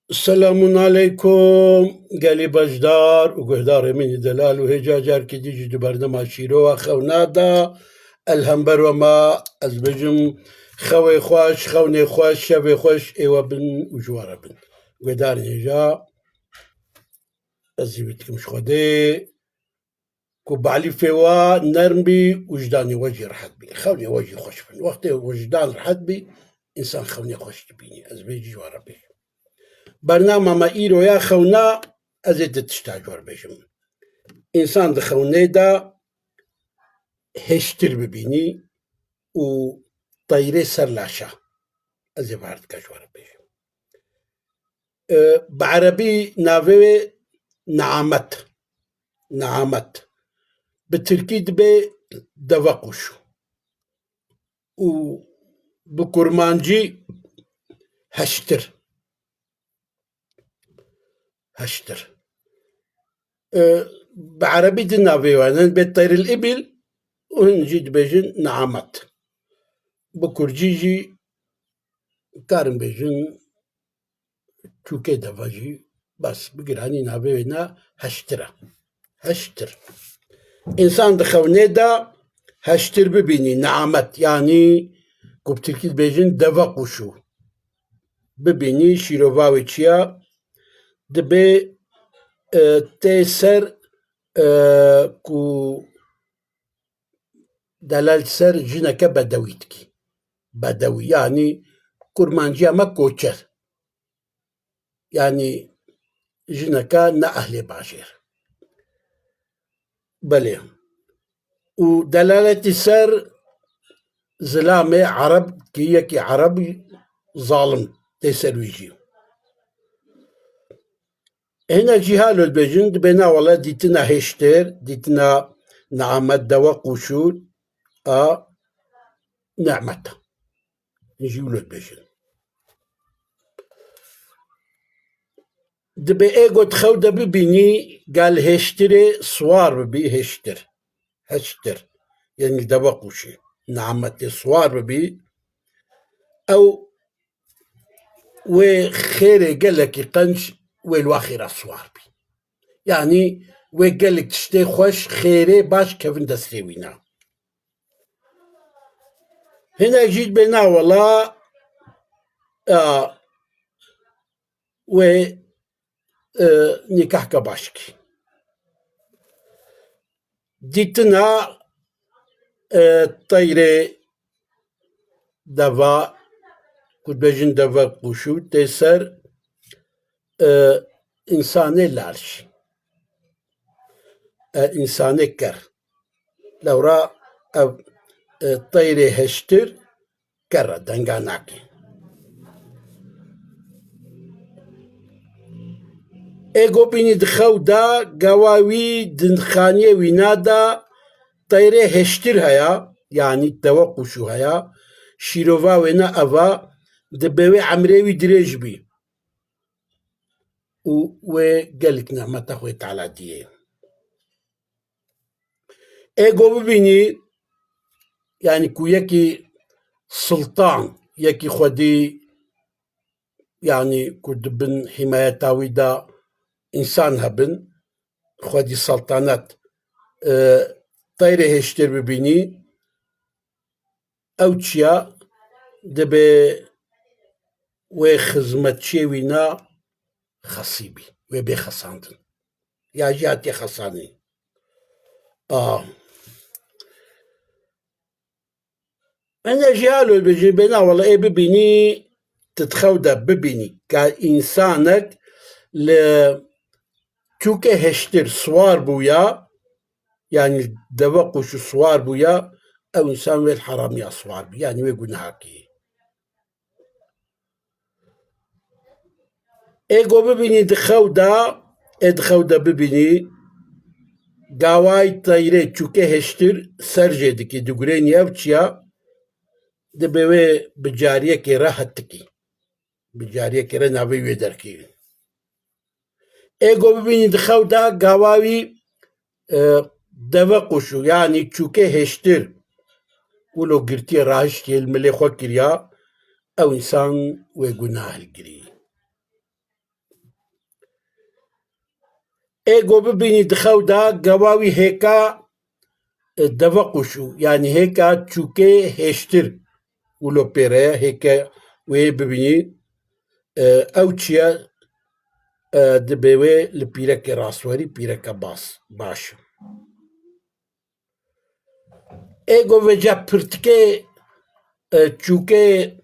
السلام عليكم قالي بجدار وقهدار من دلال وهجا جار كي تيجي برنامج شيرو خونادا الهمبر وما ازبجم خوي خوش خوني خوش شبي خوش ايوا بن وجوارا بن قهدار هجا ازيبتكم شخدي كوب علي فيوا نرمبي وجداني وجهي رحت بي خوني وجهي خوش بن وقت وجدان رحت بي انسان خوني خوش تبيني ازبجي جوارا بي برنامه ما ئیرۆیا خەونا ئەزێ تشتا جوار بێژم ئینسان دخەونێدا هێشتر ببینی و طەیرێ سەر لاشە ئەزێ باردکە جوارە بێژم بەعەرەبی ناوێ نەعامەت bi tirkî dibe deveqûş û bi kurmancî heştir بعربي دنا بيوانا بطير الإبل وهنجي دبيجن نعمت بكرجيجي كارم بيجن توكي دفاجي بس بقراني نابينا هشتر إنسان دخوني دا هشتر ببيني نعمت يعني كوبتركي بيجن دفاقوشو ببيني شيروفاوي تشيا دبي تيسر كو دلال سر جنك بدوي يعني كرمانجيا ما كوتشر يعني جنك نا أهلي باشر بلي ودلالة سر زلامة عرب كي عربي ظالم تيسر ويجي هنا جهالو البجن بنا والله ديتنا هشتر ديتنا نعمت دوا قشود نعمت نجيولو البجن دبي ايغو تخو دبي بيني قال هشتري صوار ببي هشتر يعني دوا قشي نعمت صوار ببي او وخيري قال لك قنش والواخرة صوار بي يعني وقال لك تشتي خوش خيري باش كيفن دستيوينا هنا جيت بينا والله و نكاح كباشكي ديتنا طيري دفا كنت بجن دفا قشو تيسر إنساني لارش إنساني كر لو را طيري هشتر كرة دنگاناكي ايغو بيني دخو دا قواوي دنخانية وينادا طيري هشتر هيا يعني توقشو هيا شيروفا وينا أفا دبوي عمريوي دريج بي وقالك نعمة أخوي تعالى ديه ايغو ببيني يعني كو يكي سلطان يكي خودي يعني كود بن حمايتاوي دا إنسان هبن خودي سلطانات طيري هشتر ببيني أو تشيا دبي وخزمتشي وينا خصيبي وبي خصاندن يا جاتي خصاني أنا جالو بيجي بينا والله إيه ببيني تتخودى ببيني كإنسانك ل توكي هشتر صوار بويا يعني دوقش صوار بويا أو إنسان ويل حرامي صوار بويا يعني ويقول هاكي إيجو ببيني دخودة ببيني قاواي طيري توكي هشتر سرجي دكي دقرين يوتشيا دبوي بجارية كي راحتكي بجارية كي رنابي ويدركي ايغو ببيني دخودة قاواوي دوقشو يعني توكي هشتر ولو قرتي راجتي الملي خو كريا او انسان ويقناه القري ايجو ببيني دخو دا قواوي هيكا دفقشو يعني هيكا تشوكي هشتر ولو بيريا هيكا وي ببيني اوتشيا دبيوي لبيرك راسوري بيرك باش ايجو وجا برتكي تشوكي